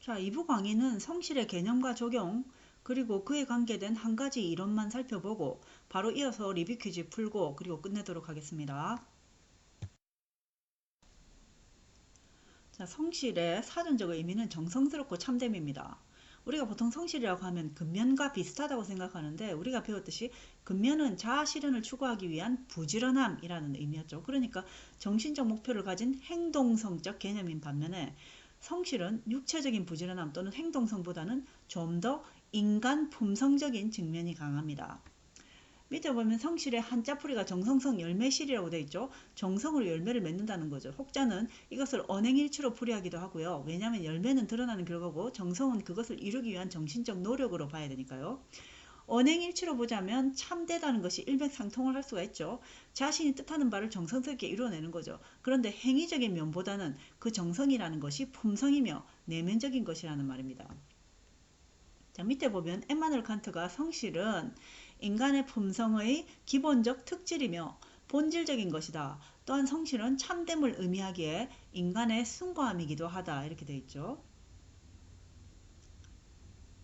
자, 2부 강의는 성실의 개념과 적용, 그리고 그에 관계된 한 가지 이론만 살펴보고 바로 이어서 리뷰 퀴즈 풀고 그리고 끝내도록 하겠습니다. 자, 성실의 사전적 의미는 정성스럽고 참됨입니다. 우리가 보통 성실이라고 하면 근면과 비슷하다고 생각하는데 우리가 배웠듯이 근면은 자아 실현을 추구하기 위한 부지런함이라는 의미였죠. 그러니까 정신적 목표를 가진 행동성적 개념인 반면에 성실은 육체적인 부지런함 또는 행동성보다는 좀 더 인간 품성적인 측면이 강합니다. 밑에 보면 성실의 한자풀이가 정성성 열매실이라고 되어 있죠. 정성으로 열매를 맺는다는 거죠. 혹자는 이것을 언행일치로 풀이하기도 하고요. 왜냐하면 열매는 드러나는 결과고 정성은 그것을 이루기 위한 정신적 노력으로 봐야 되니까요. 언행일치로 보자면 참되다는 것이 일맥상통을 할 수가 있죠. 자신이 뜻하는 바를 정성스럽게 이루어내는 거죠. 그런데 행위적인 면보다는 그 정성이라는 것이 품성이며 내면적인 것이라는 말입니다. 자, 밑에 보면 엠마누엘 칸트가 성실은 인간의 품성의 기본적 특질이며 본질적인 것이다. 또한 성실은 참됨을 의미하기에 인간의 숭고함이기도 하다. 이렇게 되어 있죠.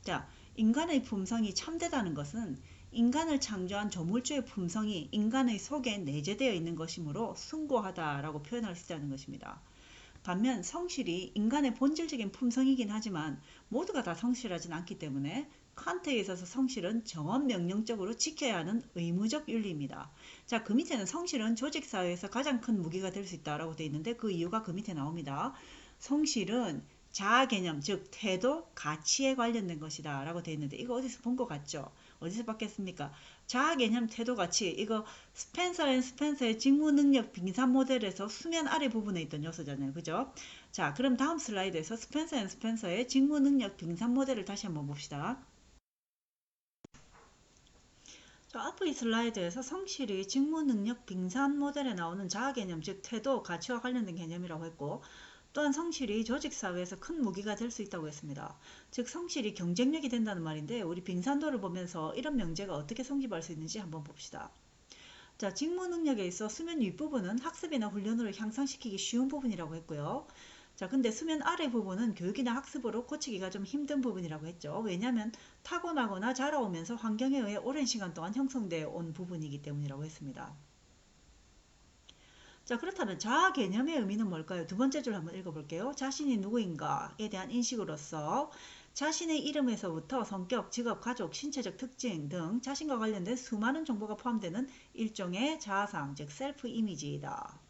자, 인간의 품성이 참되다는 것은 인간을 창조한 조물주의 품성이 인간의 속에 내재되어 있는 것이므로 숭고하다라고 표현할 수 있다는 것입니다. 반면 성실이 인간의 본질적인 품성이긴 하지만 모두가 다 성실하진 않기 때문에 칸트에 있어서 성실은 정언명령적으로 지켜야 하는 의무적 윤리입니다. 자, 그 밑에는 성실은 조직사회에서 가장 큰 무기가 될 수 있다라고 되어 있는데 그 이유가 그 밑에 나옵니다. 성실은 자아 개념, 즉 태도, 가치에 관련된 것이다 라고 되어 있는데 이거 어디서 본 것 같죠? 어디서 봤겠습니까? 자아 개념, 태도, 가치 이거 스펜서 앤 스펜서의 직무 능력 빙산 모델에서 수면 아래 부분에 있던 요소잖아요. 그죠? 자, 그럼 다음 슬라이드에서 스펜서 앤 스펜서의 직무 능력 빙산 모델을 다시 한번 봅시다. 저 앞의 슬라이드에서 성실이 직무 능력 빙산 모델에 나오는 자아 개념, 즉 태도, 가치와 관련된 개념이라고 했고 또한 성실이 조직사회에서 큰 무기가 될 수 있다고 했습니다. 즉 성실이 경쟁력이 된다는 말인데 우리 빙산도를 보면서 이런 명제가 어떻게 성립할 수 있는지 한번 봅시다. 자, 직무 능력에 있어 수면 윗부분은 학습이나 훈련으로 향상시키기 쉬운 부분이라고 했고요. 자, 근데 수면 아래 부분은 교육이나 학습으로 고치기가 좀 힘든 부분이라고 했죠. 왜냐하면 타고나거나 자라오면서 환경에 의해 오랜 시간 동안 형성되어 온 부분이기 때문이라고 했습니다. 자, 그렇다면 자아 개념의 의미는 뭘까요? 두 번째 줄 한번 읽어볼게요. 자신이 누구인가에 대한 인식으로서 자신의 이름에서부터 성격, 직업, 가족, 신체적 특징 등 자신과 관련된 수많은 정보가 포함되는 일종의 자아상, 즉 셀프 이미지이다.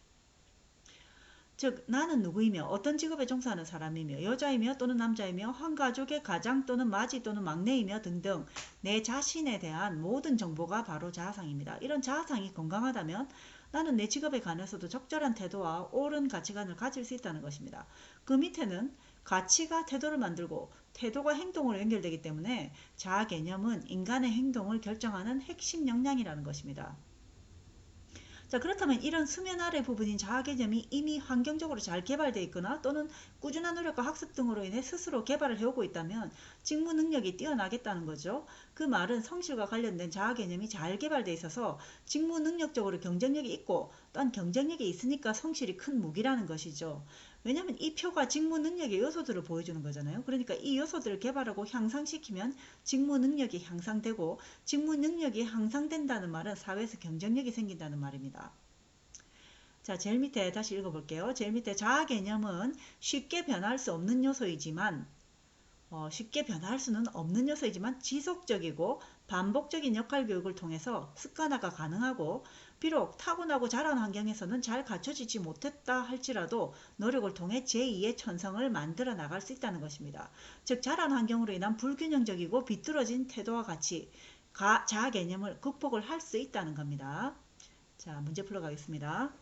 즉 나는 누구이며 어떤 직업에 종사하는 사람이며 여자이며 또는 남자이며 한 가족의 가장 또는 맏이 또는 막내이며 등등 내 자신에 대한 모든 정보가 바로 자아상입니다. 이런 자아상이 건강하다면 나는 내 직업에 관해서도 적절한 태도와 옳은 가치관을 가질 수 있다는 것입니다. 그 밑에는 가치가 태도를 만들고 태도가 행동으로 연결되기 때문에 자아 개념은 인간의 행동을 결정하는 핵심 역량이라는 것입니다. 자, 그렇다면 이런 수면 아래 부분인 자아 개념이 이미 환경적으로 잘 개발되어 있거나 또는 꾸준한 노력과 학습 등으로 인해 스스로 개발을 해오고 있다면 직무 능력이 뛰어나겠다는 거죠. 그 말은 성실과 관련된 자아 개념이 잘 개발되어 있어서 직무 능력적으로 경쟁력이 있고 또한 경쟁력이 있으니까 성실이 큰 무기라는 것이죠. 왜냐하면 이 표가 직무 능력의 요소들을 보여주는 거잖아요. 그러니까 이 요소들을 개발하고 향상시키면 직무 능력이 향상되고 직무 능력이 향상된다는 말은 사회에서 경쟁력이 생긴다는 말입니다. 자, 제일 밑에 다시 읽어볼게요. 제일 밑에 자아 개념은 쉽게 변할 수 없는 요소이지만 쉽게 변화할 수는 없는 요소이지만 지속적이고 반복적인 역할 교육을 통해서 습관화가 가능하고 비록 타고나고 자란 환경에서는 잘 갖춰지지 못했다 할지라도 노력을 통해 제2의 천성을 만들어 나갈 수 있다는 것입니다. 즉 자란 환경으로 인한 불균형적이고 비뚤어진 태도와 가치, 자아 개념을 극복을 할 수 있다는 겁니다. 자, 문제 풀어 가겠습니다.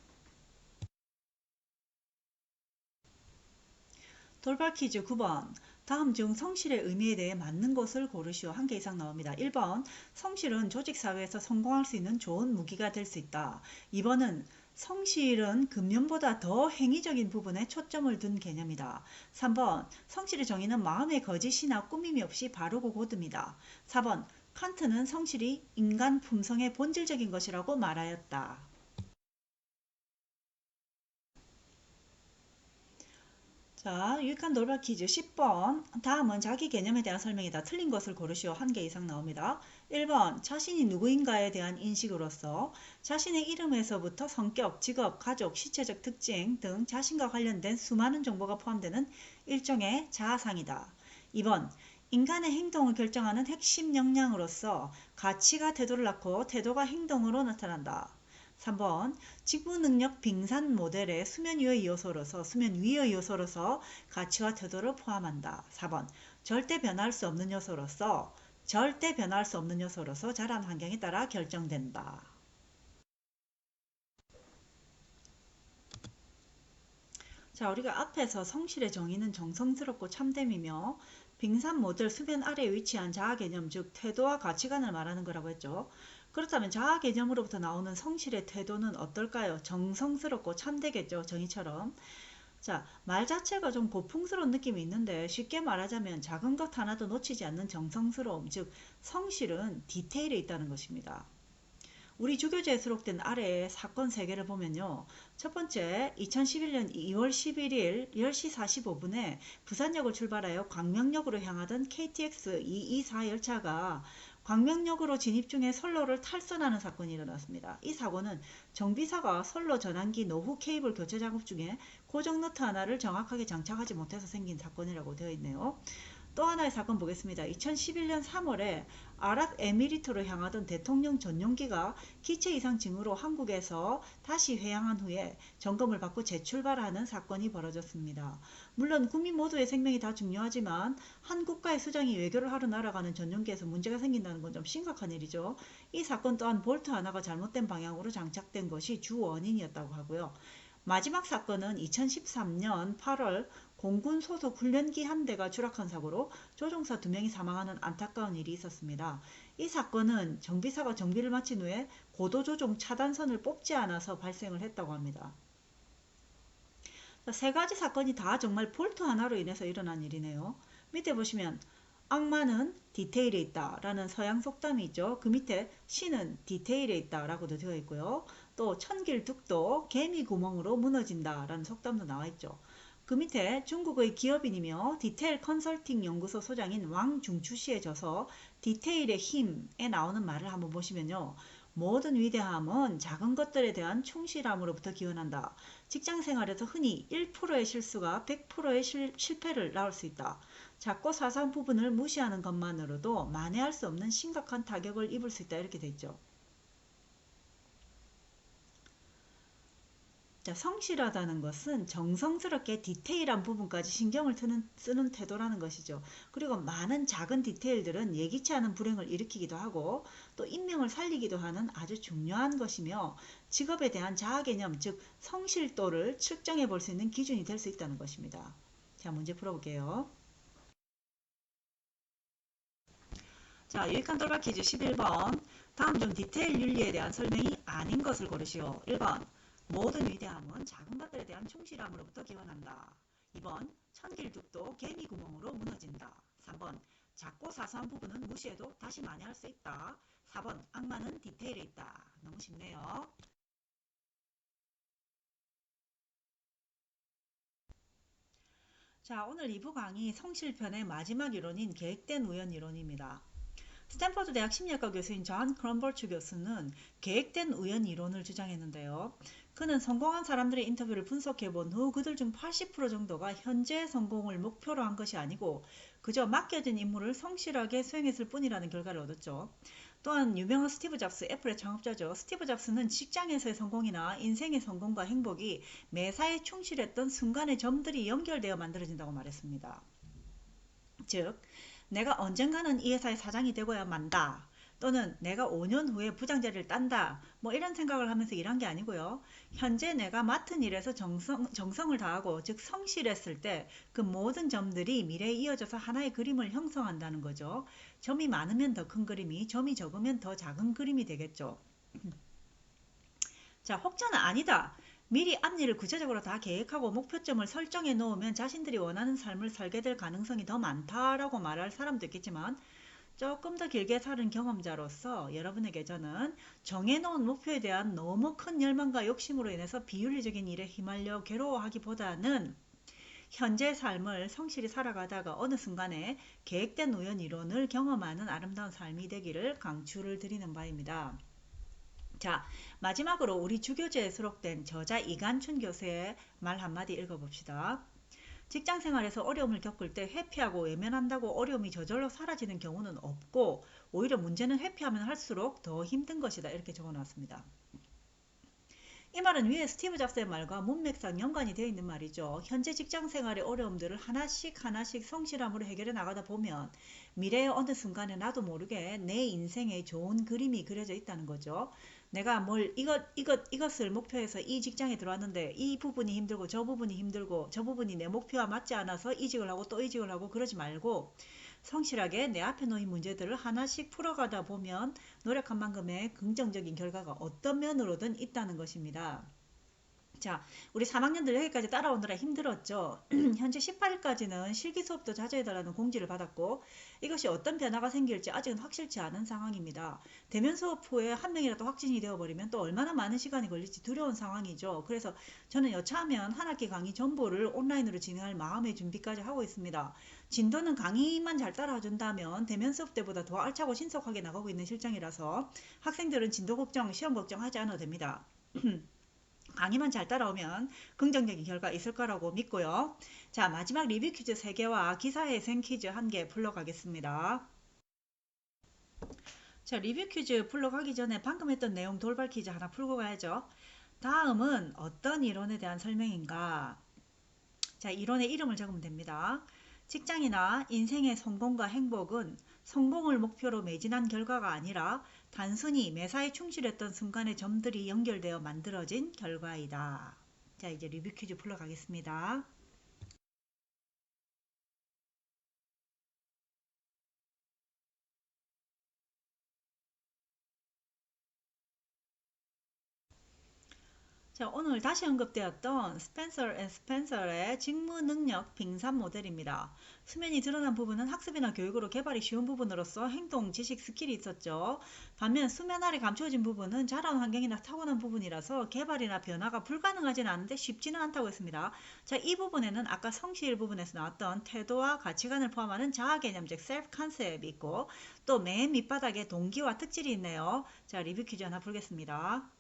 돌발 퀴즈 9번. 다음 중 성실의 의미에 대해 맞는 것을 고르시오. 한 개 이상 나옵니다. 1번. 성실은 조직사회에서 성공할 수 있는 좋은 무기가 될 수 있다. 2번은 성실은 근면보다 더 행위적인 부분에 초점을 둔 개념이다. 3번. 성실의 정의는 마음의 거짓이나 꾸밈이 없이 바르고 곧입니다. 4번. 칸트는 성실이 인간 품성의 본질적인 것이라고 말하였다. 자, 유익한 돌발 퀴즈 10번. 다음은 자기 개념에 대한 설명이다. 틀린 것을 고르시오. 한 개 이상 나옵니다. 1번. 자신이 누구인가에 대한 인식으로서 자신의 이름에서부터 성격, 직업, 가족, 신체적 특징 등 자신과 관련된 수많은 정보가 포함되는 일종의 자아상이다. 2번. 인간의 행동을 결정하는 핵심 역량으로서 가치가 태도를 낳고 태도가 행동으로 나타난다. 3번 지구능력 빙산 모델의 수면 위의 요소로서 가치와 태도를 포함한다. 4번 절대 변할 수 없는 요소로서 자란 환경에 따라 결정된다. 자, 우리가 앞에서 성실의 정의는 정성스럽고 참됨이며 빙산 모델 수면 아래에 위치한 자아 개념, 즉 태도와 가치관을 말하는 거라고 했죠. 그렇다면 자아 개념으로부터 나오는 성실의 태도는 어떨까요? 정성스럽고 참되겠죠. 정의처럼. 자, 말 자체가 좀 고풍스러운 느낌이 있는데 쉽게 말하자면 작은 것 하나도 놓치지 않는 정성스러움, 즉 성실은 디테일에 있다는 것입니다. 우리 주교제에 수록된 아래의 사건 3개를 보면요. 첫 번째, 2011년 2월 11일 10시 45분에 부산역을 출발하여 광명역으로 향하던 KTX 224 열차가 광명역으로 진입 중에 선로를 탈선하는 사건이 일어났습니다. 이 사고는 정비사가 선로 전환기 노후 케이블 교체 작업 중에 고정 너트 하나를 정확하게 장착하지 못해서 생긴 사건이라고 되어 있네요. 또 하나의 사건 보겠습니다. 2011년 3월에 아랍에미리트로 향하던 대통령 전용기가 기체 이상 징후로 한국에서 다시 회항한 후에 점검을 받고 재출발하는 사건이 벌어졌습니다. 물론 국민 모두의 생명이 다 중요하지만 한 국가의 수장이 외교를 하러 날아가는 전용기에서 문제가 생긴다는 건 좀 심각한 일이죠. 이 사건 또한 볼트 하나가 잘못된 방향으로 장착된 것이 주 원인이었다고 하고요. 마지막 사건은 2013년 8월 공군 소속 훈련기 한 대가 추락한 사고로 조종사 2명이 사망하는 안타까운 일이 있었습니다. 이 사건은 정비사가 정비를 마친 후에 고도조종 차단선을 뽑지 않아서 발생을 했다고 합니다. 세 가지 사건이 다 정말 볼트 하나로 인해서 일어난 일이네요. 밑에 보시면 악마는 디테일에 있다 라는 서양 속담이 있죠. 그 밑에 신은 디테일에 있다 라고도 되어 있고요. 또 천길둑도 개미 구멍으로 무너진다 라는 속담도 나와 있죠. 그 밑에 중국의 기업인이며 디테일 컨설팅 연구소 소장인 왕중추 씨의 저서 디테일의 힘에 나오는 말을 한번 보시면요. 모든 위대함은 작은 것들에 대한 충실함으로부터 기원한다. 직장 생활에서 흔히 1%의 실수가 100%의 실패를 낳을 수 있다. 작고 사소한 부분을 무시하는 것만으로도 만회할 수 없는 심각한 타격을 입을 수 있다. 이렇게 돼 있죠. 자, 성실하다는 것은 정성스럽게 디테일한 부분까지 신경을 쓰는 태도라는 것이죠. 그리고 많은 작은 디테일들은 예기치 않은 불행을 일으키기도 하고 또 인명을 살리기도 하는 아주 중요한 것이며 직업에 대한 자아개념, 즉 성실도를 측정해 볼 수 있는 기준이 될 수 있다는 것입니다. 자, 문제 풀어볼게요. 자, 유익한 돌발 퀴즈 11번. 다음 중 디테일 윤리에 대한 설명이 아닌 것을 고르시오. 1번. 모든 위대함은 작은 것들에 대한 충실함으로부터 기원한다. 2번. 천길둑도 개미 구멍으로 무너진다. 3번. 작고 사소한 부분은 무시해도 다시 만회할 수 있다. 4번. 악마는 디테일에 있다. 너무 쉽네요. 자, 오늘 2부 강의 성실편의 마지막 이론인 계획된 우연 이론입니다. 스탠퍼드 대학 심리학과 교수인 존 크럼벌츠 교수는 계획된 우연 이론을 주장했는데요. 그는 성공한 사람들의 인터뷰를 분석해 본 후 그들 중 80% 정도가 현재 성공을 목표로 한 것이 아니고 그저 맡겨진 임무를 성실하게 수행했을 뿐이라는 결과를 얻었죠. 또한 유명한 스티브 잡스, 애플의 창업자죠. 스티브 잡스는 직장에서의 성공이나 인생의 성공과 행복이 매사에 충실했던 순간의 점들이 연결되어 만들어진다고 말했습니다. 즉, 내가 언젠가는 이 회사의 사장이 되고야 만다. 또는 내가 5년 후에 부장 자리를 딴다. 뭐 이런 생각을 하면서 일한 게 아니고요. 현재 내가 맡은 일에서 정성을 다하고 즉 성실했을 때 그 모든 점들이 미래에 이어져서 하나의 그림을 형성한다는 거죠. 점이 많으면 더 큰 그림이, 점이 적으면 더 작은 그림이 되겠죠. 자, 혹자는 아니다. 미리 앞일을 구체적으로 다 계획하고 목표점을 설정해 놓으면 자신들이 원하는 삶을 살게 될 가능성이 더 많다라고 말할 사람도 있겠지만 조금 더 길게 살은 경험자로서 여러분에게 저는 정해놓은 목표에 대한 너무 큰 열망과 욕심으로 인해서 비윤리적인 일에 휘말려 괴로워하기보다는 현재 삶을 성실히 살아가다가 어느 순간에 계획된 우연 이론을 경험하는 아름다운 삶이 되기를 강추를 드리는 바입니다. 자, 마지막으로 우리 주교재에 수록된 저자 이간춘 교수의 말 한마디 읽어봅시다. 직장 생활에서 어려움을 겪을 때 회피하고 외면한다고 어려움이 저절로 사라지는 경우는 없고 오히려 문제는 회피하면 할수록 더 힘든 것이다. 이렇게 적어놨습니다. 이 말은 위에 스티브 잡스의 말과 문맥상 연관이 되어 있는 말이죠. 현재 직장 생활의 어려움들을 하나씩 하나씩 성실함으로 해결해 나가다 보면 미래의 어느 순간에 나도 모르게 내 인생에 좋은 그림이 그려져 있다는 거죠. 내가 이것을 목표해서 이 직장에 들어왔는데 이 부분이 힘들고 저 부분이 힘들고 저 부분이 내 목표와 맞지 않아서 이직을 하고 또 이직을 하고 그러지 말고 성실하게 내 앞에 놓인 문제들을 하나씩 풀어가다 보면 노력한 만큼의 긍정적인 결과가 어떤 면으로든 있다는 것입니다. 자, 우리 3학년들 여기까지 따라오느라 힘들었죠. 현재 18일까지는 실기 수업도 자주 해달라는 공지를 받았고 이것이 어떤 변화가 생길지 아직은 확실치 않은 상황입니다. 대면 수업 후에 한 명이라도 확진이 되어버리면 또 얼마나 많은 시간이 걸릴지 두려운 상황이죠. 그래서 저는 여차하면 한 학기 강의 전부를 온라인으로 진행할 마음의 준비까지 하고 있습니다. 진도는 강의만 잘 따라준다면 대면 수업 때보다 더 알차고 신속하게 나가고 있는 실정이라서 학생들은 진도 걱정, 시험 걱정하지 않아도 됩니다. 강의만 잘 따라오면 긍정적인 결과 있을 거라고 믿고요. 자, 마지막 리뷰 퀴즈 3개와 기사회생 퀴즈 1개 풀러가겠습니다. 자, 리뷰 퀴즈 풀러가기 전에 방금 했던 내용 돌발 퀴즈 하나 풀고 가야죠. 다음은 어떤 이론에 대한 설명인가? 자, 이론의 이름을 적으면 됩니다. 직장이나 인생의 성공과 행복은 성공을 목표로 매진한 결과가 아니라 단순히 매사에 충실했던 순간의 점들이 연결되어 만들어진 결과이다. 자, 이제 리뷰 퀴즈 풀러 가겠습니다. 자, 오늘 다시 언급되었던 스펜서 앤 스펜서의 직무능력 빙산 모델입니다. 수면이 드러난 부분은 학습이나 교육으로 개발이 쉬운 부분으로서 행동, 지식, 스킬이 있었죠. 반면 수면 아래 감추어진 부분은 자란 환경이나 타고난 부분이라서 개발이나 변화가 불가능하지는 않은데 쉽지는 않다고 했습니다. 자, 이 부분에는 아까 성실 부분에서 나왔던 태도와 가치관을 포함하는 자아개념, 즉 셀프 컨셉이 있고 또 맨 밑바닥에 동기와 특질이 있네요. 자, 리뷰 퀴즈 하나 풀겠습니다.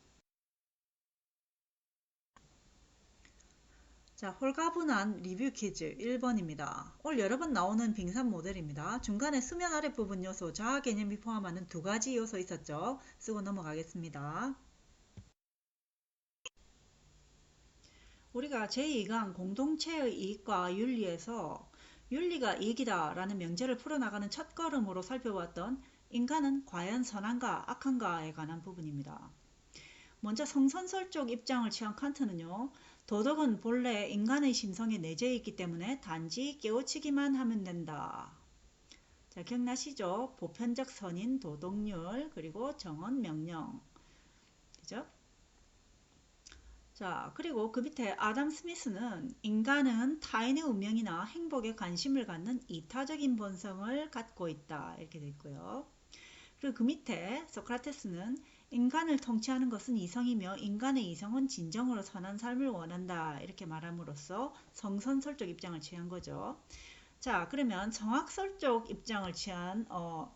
자, 홀가분한 리뷰 퀴즈 1번입니다. 올 여러 번 나오는 빙산 모델입니다. 중간에 수면 아래 부분 요소, 자아 개념이 포함하는 두 가지 요소 있었죠. 쓰고 넘어가겠습니다. 우리가 제2강 공동체의 이익과 윤리에서 윤리가 이익이다 라는 명제를 풀어나가는 첫걸음으로 살펴봤던 인간은 과연 선한가 악한가에 관한 부분입니다. 먼저 성선설적 입장을 취한 칸트는요. 도덕은 본래 인간의 심성에 내재해 있기 때문에 단지 깨우치기만 하면 된다. 자, 기억나시죠? 보편적 선인, 도덕률, 그리고 정언, 명령. 그죠? 자, 그리고 그 밑에 아담 스미스는 인간은 타인의 운명이나 행복에 관심을 갖는 이타적인 본성을 갖고 있다. 이렇게 되어 있고요. 그리고 그 밑에 소크라테스는 인간을 통치하는 것은 이성이며 인간의 이성은 진정으로 선한 삶을 원한다. 이렇게 말함으로써 성선설적 입장을 취한 거죠. 자, 그러면 성악설적 입장을 취한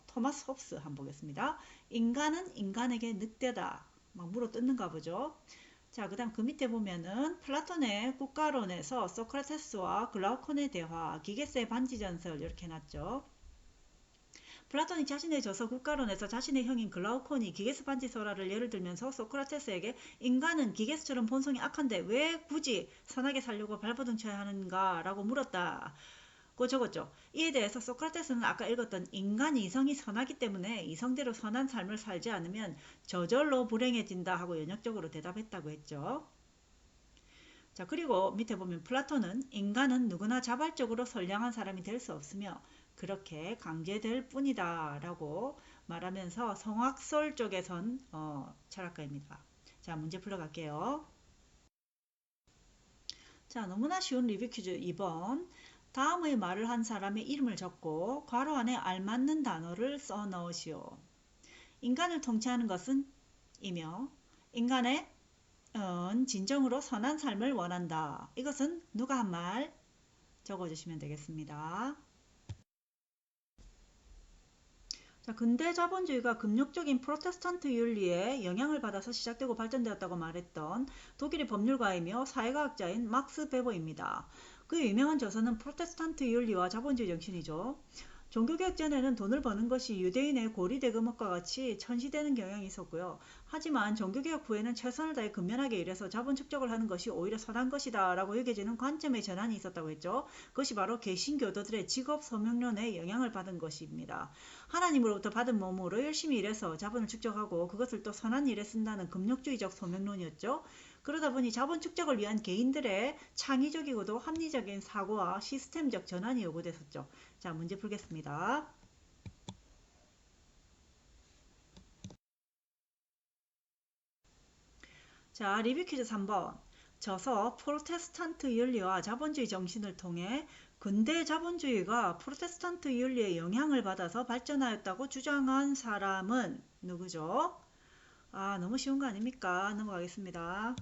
토마스 홉스 한번 보겠습니다. 인간은 인간에게 늑대다. 막 물어뜯는가 보죠. 자, 그 다음 그 밑에 보면은 플라톤의 국가론에서 소크라테스와 글라우콘의 대화, 기게스의 반지전설 이렇게 해놨죠. 플라톤이 자신의 저서 국가론에서 자신의 형인 글라우콘이 기게스 반지설화를 예를 들면서 소크라테스에게 인간은 기게스처럼 본성이 악한데 왜 굳이 선하게 살려고 발버둥 쳐야 하는가 라고 물었다. 고 적었죠. 이에 대해서 소크라테스는 아까 읽었던 인간 이성이 선하기 때문에 이성대로 선한 삶을 살지 않으면 저절로 불행해진다 하고 연역적으로 대답했다고 했죠. 자, 그리고 밑에 보면 플라톤은 인간은 누구나 자발적으로 선량한 사람이 될 수 없으며 그렇게 강제될 뿐이다 라고 말하면서 성악설 쪽에선 철학가입니다. 자, 문제 풀어갈게요. 자, 너무나 쉬운 리뷰 퀴즈 2번. 다음의 말을 한 사람의 이름을 적고 괄호 안에 알맞는 단어를 써 넣으시오. 인간을 통치하는 것은 이며 인간의 진정으로 선한 삶을 원한다. 이것은 누가 한 말? 적어주시면 되겠습니다. 자, 근대 자본주의가 금욕적인 프로테스탄트 윤리에 영향을 받아서 시작되고 발전되었다고 말했던 독일의 법률가이며 사회과학자인 막스 베버입니다. 그의 유명한 저서는 프로테스탄트 윤리와 자본주의 정신이죠. 종교개혁 전에는 돈을 버는 것이 유대인의 고리대금업과 같이 천시되는 경향이 있었고요. 하지만 종교개혁 후에는 최선을 다해 근면하게 일해서 자본 축적을 하는 것이 오히려 선한 것이다 라고 여겨지는 관점의 전환이 있었다고 했죠. 그것이 바로 개신교도들의 직업 소명론에 영향을 받은 것입니다. 하나님으로부터 받은 몸으로 열심히 일해서 자본을 축적하고 그것을 또 선한 일에 쓴다는 금욕주의적 소명론이었죠. 그러다 보니 자본 축적을 위한 개인들의 창의적이고도 합리적인 사고와 시스템적 전환이 요구됐었죠. 자, 문제 풀겠습니다. 자, 리뷰 퀴즈 3번. 저서 프로테스탄트 윤리와 자본주의 정신을 통해 근대 자본주의가 프로테스탄트 윤리에 영향을 받아서 발전하였다고 주장한 사람은 누구죠? 아, 너무 쉬운 거 아닙니까? 넘어가겠습니다.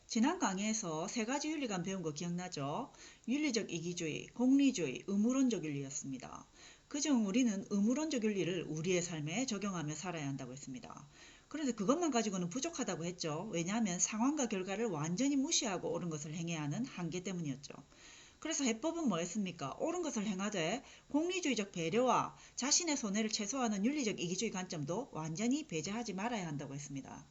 지난 강의에서 세 가지 윤리관 배운 거 기억나죠? 윤리적 이기주의, 공리주의, 의무론적 윤리였습니다. 그중 우리는 의무론적 윤리를 우리의 삶에 적용하며 살아야 한다고 했습니다. 그런데 그것만 가지고는 부족하다고 했죠. 왜냐하면 상황과 결과를 완전히 무시하고 옳은 것을 행해야 하는 한계 때문이었죠. 그래서 해법은 뭐였습니까? 옳은 것을 행하되 공리주의적 배려와 자신의 손해를 최소화하는 윤리적 이기주의 관점도 완전히 배제하지 말아야 한다고 했습니다.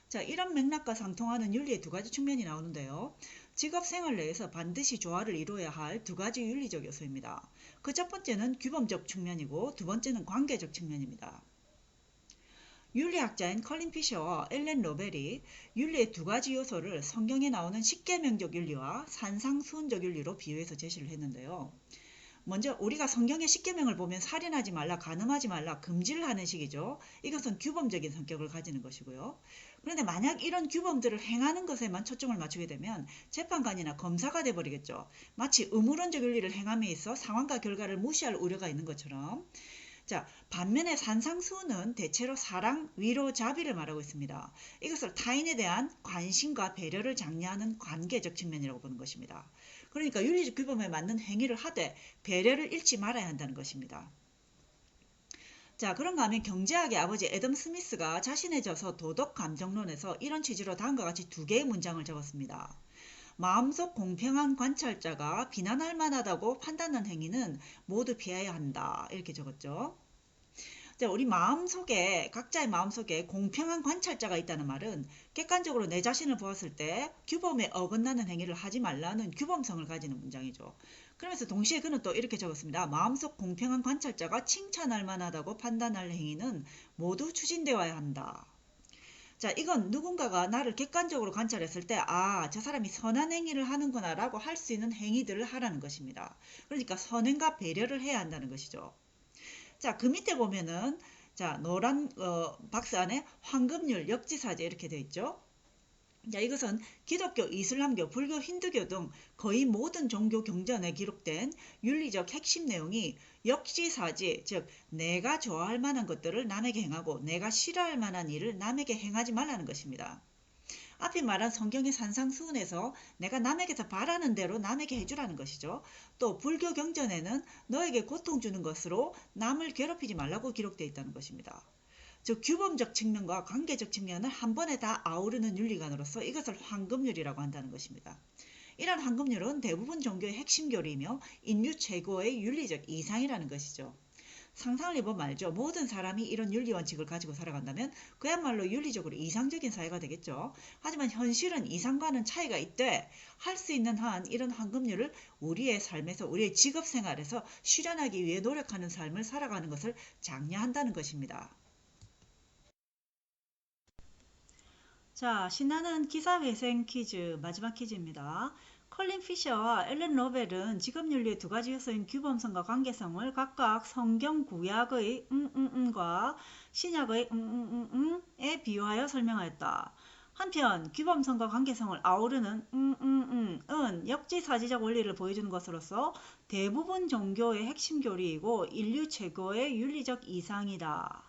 자, 이런 맥락과 상통하는 윤리의 두 가지 측면이 나오는데요. 직업 생활 내에서 반드시 조화를 이루어야 할 두 가지 윤리적 요소입니다. 그 첫 번째는 규범적 측면이고 두 번째는 관계적 측면입니다. 윤리학자인 컬린 피셔와 엘렌 로벨이 윤리의 두 가지 요소를 성경에 나오는 십계명적 윤리와 산상수훈적 윤리로 비유해서 제시를 했는데요. 먼저 우리가 성경의 십계명을 보면 살인하지 말라, 간음하지 말라, 금지를 하는 식이죠. 이것은 규범적인 성격을 가지는 것이고요. 그런데 만약 이런 규범들을 행하는 것에만 초점을 맞추게 되면 재판관이나 검사가 돼버리겠죠. 마치 의무론적 윤리를 행함에 있어 상황과 결과를 무시할 우려가 있는 것처럼. 자, 반면에 산상수훈은 대체로 사랑, 위로, 자비를 말하고 있습니다. 이것을 타인에 대한 관심과 배려를 장려하는 관계적 측면이라고 보는 것입니다. 그러니까 윤리적 규범에 맞는 행위를 하되 배려를 잃지 말아야 한다는 것입니다. 자, 그런가 하면 경제학의 아버지 애덤 스미스가 자신의 저서 도덕 감정론에서 이런 취지로 다음과 같이 두 개의 문장을 적었습니다. 마음속 공평한 관찰자가 비난할 만하다고 판단한 행위는 모두 피해야 한다. 이렇게 적었죠. 자, 우리 마음속에, 각자의 마음속에 공평한 관찰자가 있다는 말은 객관적으로 내 자신을 보았을 때 규범에 어긋나는 행위를 하지 말라는 규범성을 가지는 문장이죠. 그러면서 동시에 그는 또 이렇게 적었습니다. 마음속 공평한 관찰자가 칭찬할 만하다고 판단할 행위는 모두 추진되어야 한다. 자, 이건 누군가가 나를 객관적으로 관찰했을 때, 아, 저 사람이 선한 행위를 하는구나 라고 할 수 있는 행위들을 하라는 것입니다. 그러니까 선행과 배려를 해야 한다는 것이죠. 자, 그 밑에 보면은, 자, 노란 박스 안에 황금률, 역지사제 이렇게 되어 있죠. 자, 이것은 기독교, 이슬람교, 불교, 힌두교 등 거의 모든 종교 경전에 기록된 윤리적 핵심 내용이 역지사지, 즉 내가 좋아할 만한 것들을 남에게 행하고 내가 싫어할 만한 일을 남에게 행하지 말라는 것입니다. 앞에 말한 성경의 산상수훈에서 내가 남에게서 바라는 대로 남에게 해주라는 것이죠. 또 불교 경전에는 너에게 고통 주는 것으로 남을 괴롭히지 말라고 기록되어 있다는 것입니다. 즉 규범적 측면과 관계적 측면을 한 번에 다 아우르는 윤리관으로서 이것을 황금률이라고 한다는 것입니다. 이런 황금률은 대부분 종교의 핵심 교리이며 인류 최고의 윤리적 이상이라는 것이죠. 상상을 해보면 알죠. 모든 사람이 이런 윤리 원칙을 가지고 살아간다면 그야말로 윤리적으로 이상적인 사회가 되겠죠. 하지만 현실은 이상과는 차이가 있되 할 수 있는 한 이런 황금률을 우리의 삶에서 우리의 직업 생활에서 실현하기 위해 노력하는 삶을 살아가는 것을 장려한다는 것입니다. 자, 신나는 기사회생 퀴즈 마지막 퀴즈입니다. 컬린 피셔와 엘렌 로벨은 직업윤리의 두 가지 요소인 규범성과 관계성을 각각 성경 구약의 과 신약의 에 비유하여 설명하였다. 한편 규범성과 관계성을 아우르는 은 역지사지적 원리를 보여주는 것으로서 대부분 종교의 핵심 교리이고 인류 최고의 윤리적 이상이다.